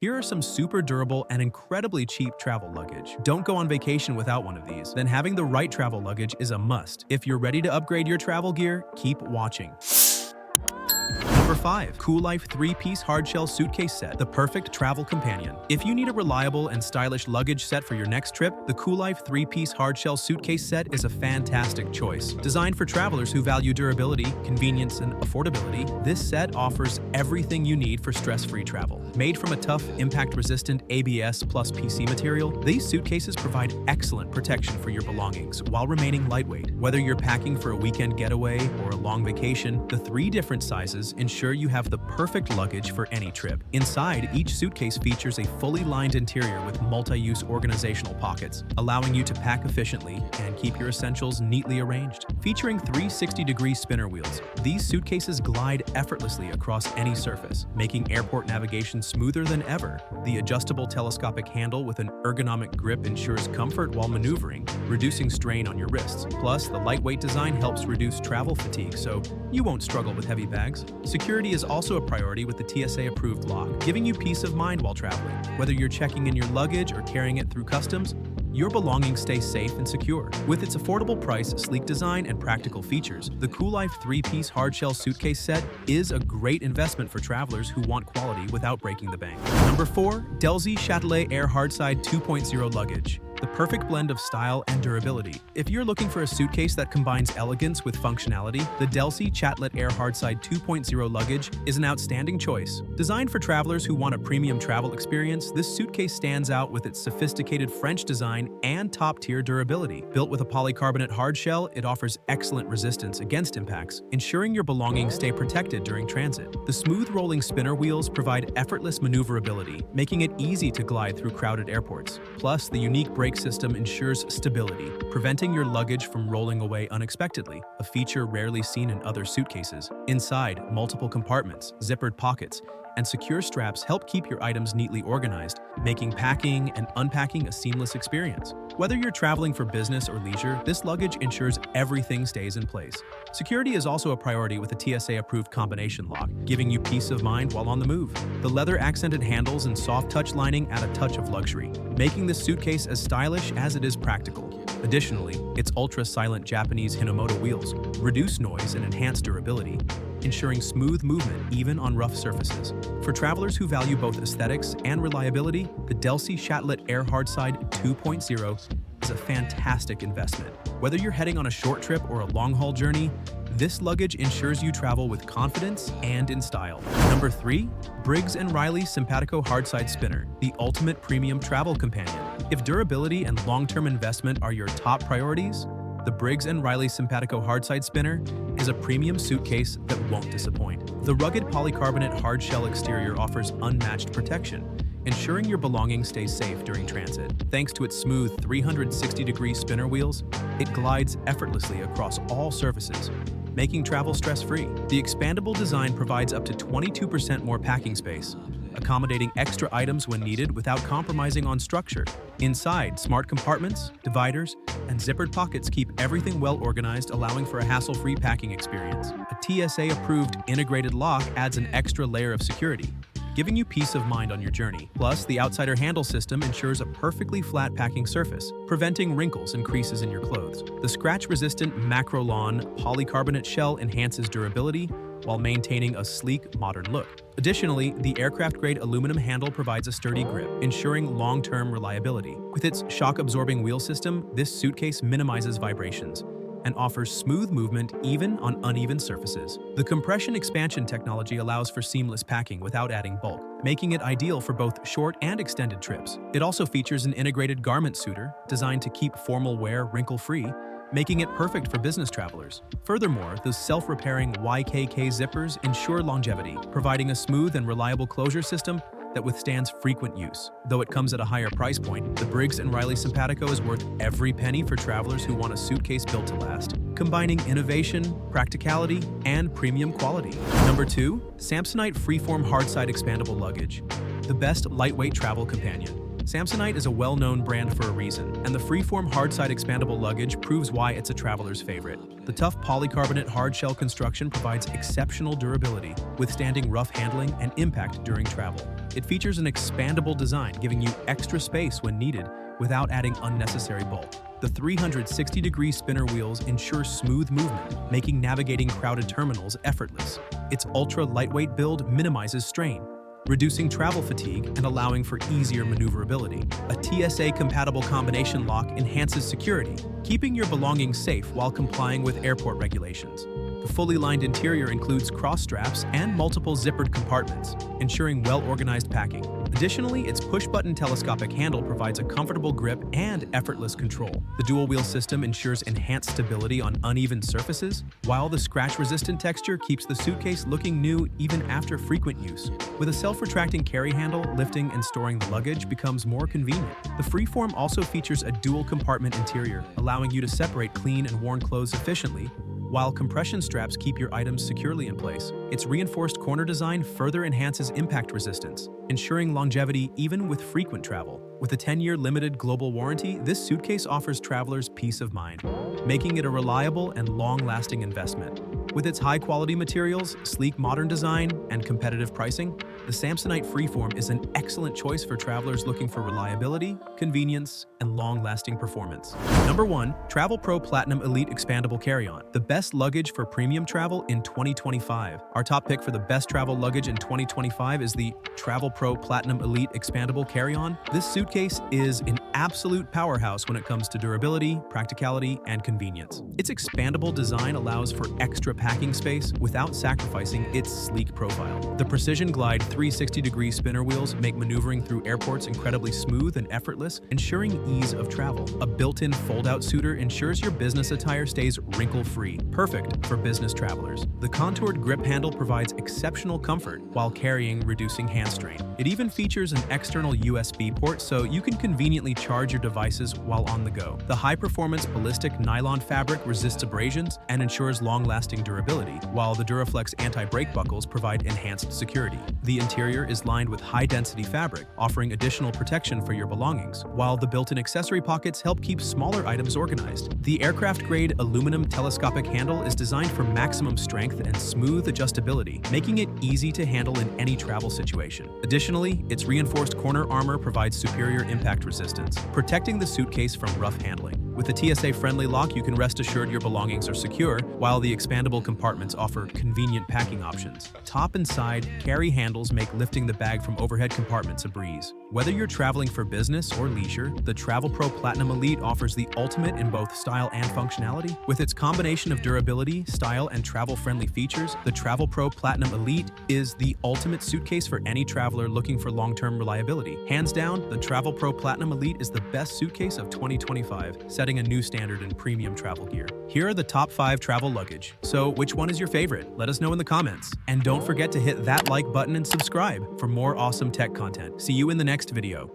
Here are some super durable and incredibly cheap travel luggage. Don't go on vacation without one of these. Then having the right travel luggage is a must. If you're ready to upgrade your travel gear, keep watching. Number 5. Cool Life 3-piece hardshell suitcase set, the perfect travel companion. If you need a reliable and stylish luggage set for your next trip, the Cool Life 3-piece hardshell suitcase set is a fantastic choice. Designed for travelers who value durability, convenience, and affordability, this set offers everything you need for stress-free travel. Made from a tough, impact-resistant ABS plus PC material, these suitcases provide excellent protection for your belongings while remaining lightweight. Whether you're packing for a weekend getaway or a long vacation, the 3 different sizes ensure you have the perfect luggage for any trip. Inside, each suitcase features a fully lined interior with multi-use organizational pockets, allowing you to pack efficiently and keep your essentials neatly arranged. Featuring 360-degree spinner wheels, these suitcases glide effortlessly across any surface, making airport navigation smoother than ever. The adjustable telescopic handle with an ergonomic grip ensures comfort while maneuvering, reducing strain on your wrists. Plus, the lightweight design helps reduce travel fatigue, so you won't struggle with heavy bags. Security is also a priority with the TSA-approved lock, giving you peace of mind while traveling. Whether you're checking in your luggage or carrying it through customs, your belongings stay safe and secure. With its affordable price, sleek design, and practical features, the Cool Life 3-piece hardshell suitcase set is a great investment for travelers who want quality without breaking the bank. Number 4. Delzy Chatelet Air Hardside 2.0 Luggage, the perfect blend of style and durability. If you're looking for a suitcase that combines elegance with functionality, the Delzy Chatelet Air Hardside 2.0 luggage is an outstanding choice. Designed for travelers who want a premium travel experience, this suitcase stands out with its sophisticated French design and top-tier durability. Built with a polycarbonate hardshell, it offers excellent resistance against impacts, ensuring your belongings stay protected during transit. The smooth rolling spinner wheels provide effortless maneuverability, making it easy to glide through crowded airports. Plus, the unique brake system ensures stability, preventing your luggage from rolling away unexpectedly, a feature rarely seen in other suitcases. Inside, multiple compartments, zippered pockets, and secure straps help keep your items neatly organized, making packing and unpacking a seamless experience. Whether you're traveling for business or leisure, this luggage ensures everything stays in place. Security is also a priority with the TSA-approved combination lock, giving you peace of mind while on the move. The leather-accented handles and soft touch lining add a touch of luxury, making this suitcase as stylish as it is practical. Additionally, its ultra-silent Japanese Hinomoto wheels reduce noise and enhance durability, ensuring smooth movement even on rough surfaces. For travelers who value both aesthetics and reliability, the Delzy Chatelet Air Hardside 2.0 is a fantastic investment. Whether you're heading on a short trip or a long-haul journey, this luggage ensures you travel with confidence and in style. Number 3. Briggs & Riley Simpatico Hardside Spinner, the ultimate premium travel companion. If durability and long-term investment are your top priorities, the Briggs & Riley Simpatico Hardside Spinner is a premium suitcase that won't disappoint. The rugged polycarbonate hardshell exterior offers unmatched protection, ensuring your belongings stay safe during transit. Thanks to its smooth 360-degree spinner wheels, it glides effortlessly across all surfaces, making travel stress-free. The expandable design provides up to 22% more packing space, accommodating extra items when needed without compromising on structure. Inside, smart compartments, dividers, and zippered pockets keep everything well organized, allowing for a hassle-free packing experience. A TSA-approved integrated lock adds an extra layer of security, giving you peace of mind on your journey. Plus, the outsider handle system ensures a perfectly flat packing surface, preventing wrinkles and creases in your clothes. The scratch-resistant Macrolon polycarbonate shell enhances durability while maintaining a sleek, modern look. Additionally, the aircraft-grade aluminum handle provides a sturdy grip, ensuring long-term reliability. With its shock-absorbing wheel system, this suitcase minimizes vibrations and offers smooth movement even on uneven surfaces. The compression expansion technology allows for seamless packing without adding bulk, making it ideal for both short and extended trips. It also features an integrated garment suiter designed to keep formal wear wrinkle-free, making it perfect for business travelers. Furthermore, the self-repairing YKK zippers ensure longevity, providing a smooth and reliable closure system that withstands frequent use. Though it comes at a higher price point, the Briggs & Riley Simpatico is worth every penny for travelers who want a suitcase built to last, combining innovation, practicality, and premium quality. Number 2. Samsonite Freeform Hardside Expandable Luggage, the best lightweight travel companion. Samsonite is a well-known brand for a reason, and the Freeform Hardside Expandable luggage proves why it's a traveler's favorite. The tough polycarbonate hardshell construction provides exceptional durability, withstanding rough handling and impact during travel. It features an expandable design, giving you extra space when needed without adding unnecessary bulk. The 360-degree spinner wheels ensure smooth movement, making navigating crowded terminals effortless. Its ultra-lightweight build minimizes strain, reducing travel fatigue and allowing for easier maneuverability. A TSA-compatible combination lock enhances security, keeping your belongings safe while complying with airport regulations. The fully lined interior includes cross straps and multiple zippered compartments, ensuring well-organized packing. Additionally, its push-button telescopic handle provides a comfortable grip and effortless control. The dual-wheel system ensures enhanced stability on uneven surfaces, while the scratch-resistant texture keeps the suitcase looking new even after frequent use. With a self-retracting carry handle, lifting and storing the luggage becomes more convenient. The freeform also features a dual-compartment interior, allowing you to separate clean and worn clothes efficiently, while compression straps keep your items securely in place. Its reinforced corner design further enhances impact resistance, ensuring longevity even with frequent travel. With a 10-year limited global warranty, this suitcase offers travelers peace of mind, making it a reliable and long-lasting investment. With its high-quality materials, sleek modern design, and competitive pricing, the Samsonite Freeform is an excellent choice for travelers looking for reliability, convenience, and long-lasting performance. Number 1. TravelPro Platinum Elite Expandable Carry-On, the best luggage for premium travel in 2025. Our top pick for the best travel luggage in 2025 is the TravelPro Platinum Elite Expandable Carry-On. This suitcase is an absolute powerhouse when it comes to durability, practicality, and convenience. Its expandable design allows for extra packing space without sacrificing its sleek profile. The Precision Glide 360-degree spinner wheels make maneuvering through airports incredibly smooth and effortless, ensuring ease of travel. A built-in fold-out suitor ensures your business attire stays wrinkle-free, perfect for business travelers. The contoured grip handle provides exceptional comfort while carrying, reducing hand strain. It even features an external USB port so you can conveniently charge your devices while on the go. The high-performance ballistic nylon fabric resists abrasions and ensures long-lasting durability, while the Duraflex anti-brake buckles provide enhanced security. The interior is lined with high-density fabric, offering additional protection for your belongings, while the built-in accessory pockets help keep smaller items organized. The aircraft-grade aluminum telescopic handle is designed for maximum strength and smooth adjustability, making it easy to handle in any travel situation. Additionally, its reinforced corner armor provides superior impact resistance, protecting the suitcase from rough handling. With a TSA-friendly lock, you can rest assured your belongings are secure, while the expandable compartments offer convenient packing options. Top and side carry handles make lifting the bag from overhead compartments a breeze. Whether you're traveling for business or leisure, the TravelPro Platinum Elite offers the ultimate in both style and functionality. With its combination of durability, style, and travel-friendly features, the TravelPro Platinum Elite is the ultimate suitcase for any traveler looking for long-term reliability. Hands down, the TravelPro Platinum Elite is the best suitcase of 2025, setting a new standard in premium travel gear. Here are the top 5 travel luggage. So which one is your favorite? Let us know in the comments. And don't forget to hit that like button and subscribe for more awesome tech content. See you in the next video.